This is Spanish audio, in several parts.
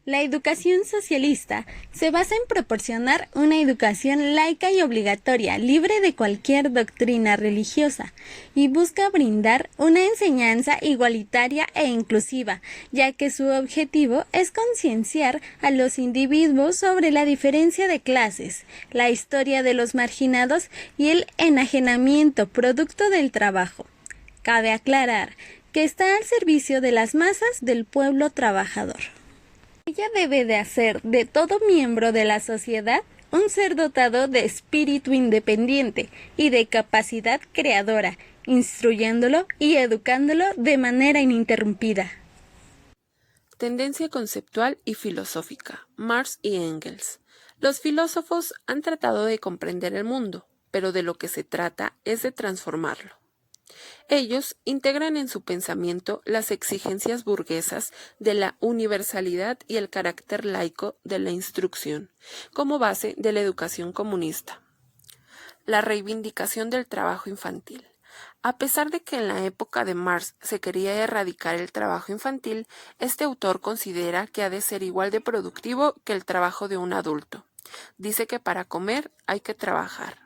La educación socialista se basa en proporcionar una educación laica y obligatoria, libre de cualquier doctrina religiosa, y busca brindar una enseñanza igualitaria e inclusiva, ya que su objetivo es concienciar a los individuos sobre la diferencia de clases, la historia de los marginados y el enajenamiento producto del trabajo. Cabe aclarar que está al servicio de las masas del pueblo trabajador. Ella debe de hacer de todo miembro de la sociedad un ser dotado de espíritu independiente y de capacidad creadora, instruyéndolo y educándolo de manera ininterrumpida. Tendencia conceptual y filosófica. Marx y Engels. Los filósofos han tratado de comprender el mundo, pero de lo que se trata es de transformarlo. Ellos integran en su pensamiento las exigencias burguesas de la universalidad y el carácter laico de la instrucción, como base de la educación comunista. La reivindicación del trabajo infantil. A pesar de que en la época de Marx se quería erradicar el trabajo infantil, este autor considera que ha de ser igual de productivo que el trabajo de un adulto. Dice que para comer hay que trabajar.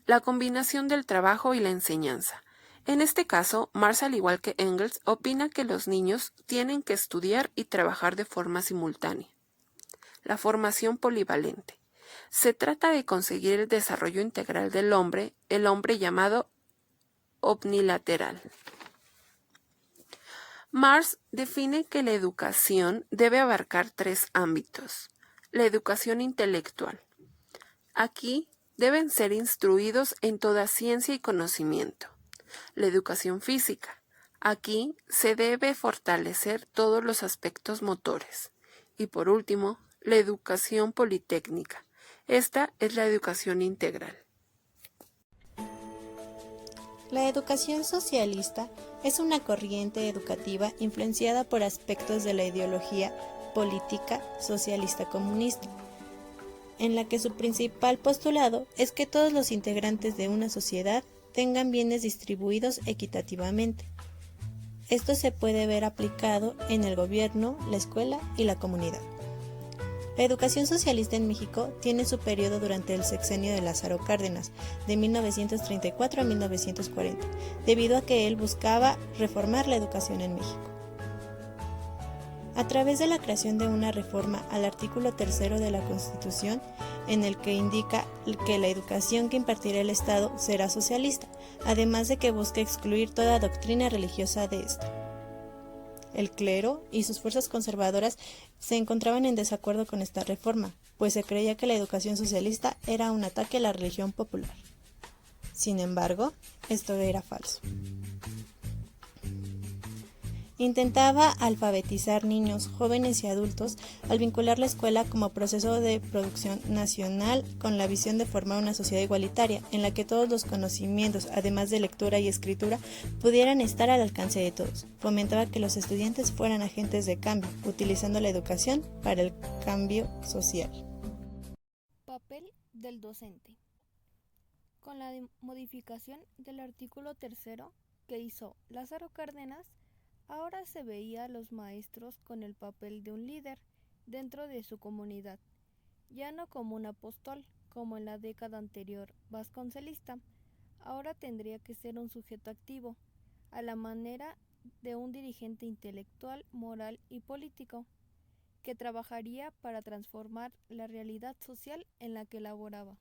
La combinación del trabajo y la enseñanza. En este caso, Marx, al igual que Engels, opina que los niños tienen que estudiar y trabajar de forma simultánea. La formación polivalente. Se trata de conseguir el desarrollo integral del hombre, el hombre llamado omnilateral. Marx define que la educación debe abarcar tres ámbitos. La educación intelectual. Aquí deben ser instruidos en toda ciencia y conocimiento. La educación física. Aquí se debe fortalecer todos los aspectos motores. Y por último, la educación politécnica. Esta es la educación integral. La educación socialista es una corriente educativa influenciada por aspectos de la ideología política socialista comunista, en la que su principal postulado es que todos los integrantes de una sociedad tengan bienes distribuidos equitativamente. Esto se puede ver aplicado en el gobierno, la escuela y la comunidad. La educación socialista en México tiene su periodo durante el sexenio de Lázaro Cárdenas, de 1934 a 1940, debido a que él buscaba reformar la educación en México. A través de la creación de una reforma al artículo 3 de la Constitución, en el que indica que la educación que impartirá el Estado será socialista, además de que busca excluir toda doctrina religiosa de esta. El clero y sus fuerzas conservadoras se encontraban en desacuerdo con esta reforma, pues se creía que la educación socialista era un ataque a la religión popular. Sin embargo, esto era falso. Intentaba alfabetizar niños, jóvenes y adultos al vincular la escuela como proceso de producción nacional con la visión de formar una sociedad igualitaria en la que todos los conocimientos, además de lectura y escritura, pudieran estar al alcance de todos. Fomentaba que los estudiantes fueran agentes de cambio, utilizando la educación para el cambio social. Papel del docente. Con la modificación del artículo 3 que hizo Lázaro Cárdenas, ahora se veía a los maestros con el papel de un líder dentro de su comunidad, ya no como un apóstol, como en la década anterior vasconcelista. Ahora tendría que ser un sujeto activo, a la manera de un dirigente intelectual, moral y político, que trabajaría para transformar la realidad social en la que laboraba.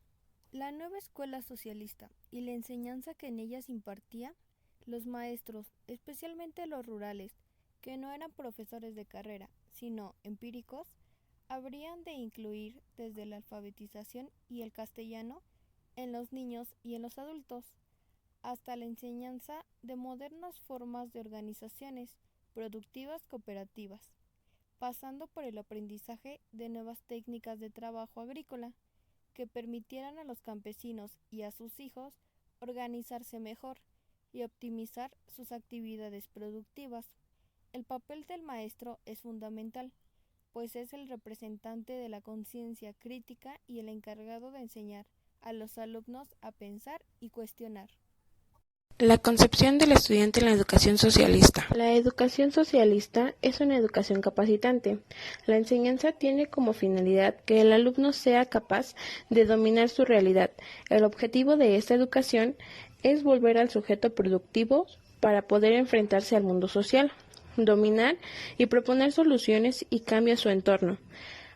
La nueva escuela socialista y la enseñanza que en ella se impartía, los maestros, especialmente los rurales, que no eran profesores de carrera, sino empíricos, habrían de incluir desde la alfabetización y el castellano en los niños y en los adultos, hasta la enseñanza de modernas formas de organizaciones productivas cooperativas, pasando por el aprendizaje de nuevas técnicas de trabajo agrícola que permitieran a los campesinos y a sus hijos organizarse mejor y optimizar sus actividades productivas. El papel del maestro es fundamental, pues es el representante de la conciencia crítica y el encargado de enseñar a los alumnos a pensar y cuestionar. La concepción del estudiante en la educación socialista. La educación socialista es una educación capacitante. La enseñanza tiene como finalidad que el alumno sea capaz de dominar su realidad. El objetivo de esta educación es volver al sujeto productivo para poder enfrentarse al mundo social, dominar y proponer soluciones y cambio a su entorno,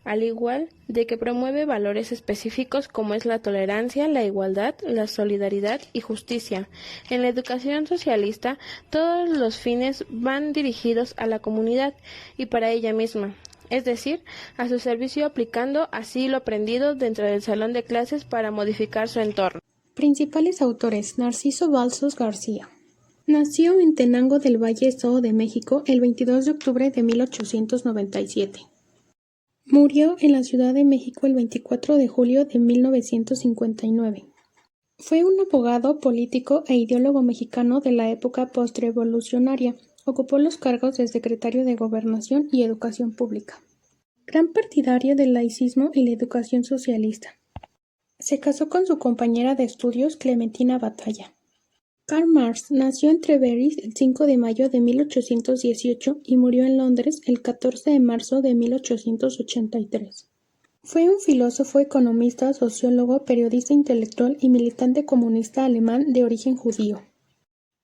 al igual de que promueve valores específicos como es la tolerancia, la igualdad, la solidaridad y justicia. En la educación socialista, todos los fines van dirigidos a la comunidad y para ella misma, es decir, a su servicio, aplicando así lo aprendido dentro del salón de clases para modificar su entorno. Principales autores: Narciso Balsos García. Nació en Tenango del Valle, Estado de México, el 22 de octubre de 1897. Murió en la Ciudad de México el 24 de julio de 1959. Fue un abogado, político e ideólogo mexicano de la época postrevolucionaria. Ocupó los cargos de secretario de Gobernación y Educación Pública. Gran partidario del laicismo y la educación socialista. Se casó con su compañera de estudios, Clementina Batalla. Karl Marx nació en Trèveris el 5 de mayo de 1818 y murió en Londres el 14 de marzo de 1883. Fue un filósofo, economista, sociólogo, periodista intelectual y militante comunista alemán de origen judío.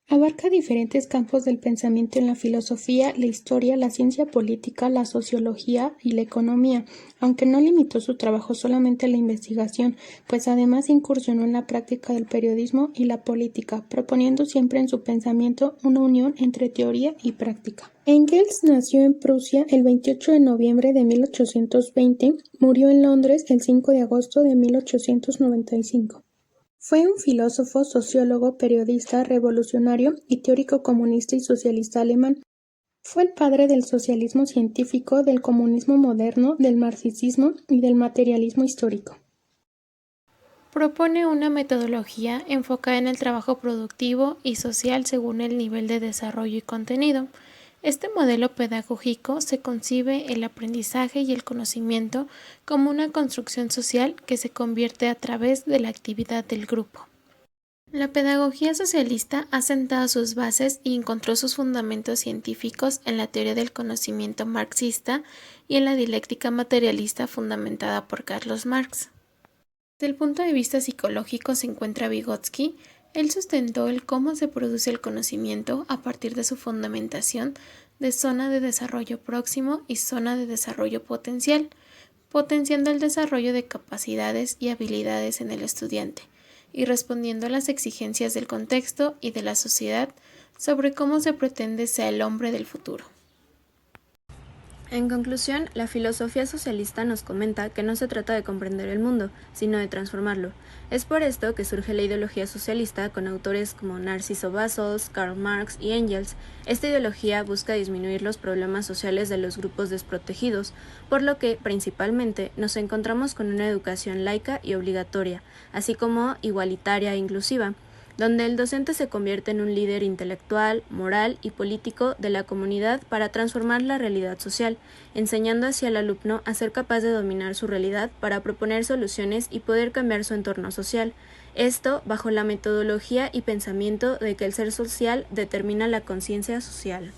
Abarca diferentes campos del pensamiento en la filosofía, la historia, la ciencia política, la sociología y la economía, aunque no limitó su trabajo solamente a la investigación, pues además incursionó en la práctica del periodismo y la política, proponiendo siempre en su pensamiento una unión entre teoría y práctica. Engels nació en Prusia el 28 de noviembre de 1820, murió en Londres el 5 de agosto de 1895. Fue un filósofo, sociólogo, periodista, revolucionario y teórico comunista y socialista alemán. Fue el padre del socialismo científico, del comunismo moderno, del marxismo y del materialismo histórico. Propone una metodología enfocada en el trabajo productivo y social según el nivel de desarrollo y contenido. Este modelo pedagógico se concibe el aprendizaje y el conocimiento como una construcción social que se convierte a través de la actividad del grupo. La pedagogía socialista ha sentado sus bases y encontró sus fundamentos científicos en la teoría del conocimiento marxista y en la dialéctica materialista fundamentada por Carlos Marx. Desde el punto de vista psicológico se encuentra Vygotsky. Él sustentó el cómo se produce el conocimiento a partir de su fundamentación de zona de desarrollo próximo y zona de desarrollo potencial, potenciando el desarrollo de capacidades y habilidades en el estudiante y respondiendo a las exigencias del contexto y de la sociedad sobre cómo se pretende sea el hombre del futuro. En conclusión, la filosofía socialista nos comenta que no se trata de comprender el mundo, sino de transformarlo. Es por esto que surge la ideología socialista con autores como Narciso Balsos, Karl Marx y Engels. Esta ideología busca disminuir los problemas sociales de los grupos desprotegidos, por lo que, principalmente, nos encontramos con una educación laica y obligatoria, así como igualitaria e inclusiva, donde el docente se convierte en un líder intelectual, moral y político de la comunidad para transformar la realidad social, enseñando así al alumno a ser capaz de dominar su realidad para proponer soluciones y poder cambiar su entorno social. Esto bajo la metodología y pensamiento de que el ser social determina la conciencia social.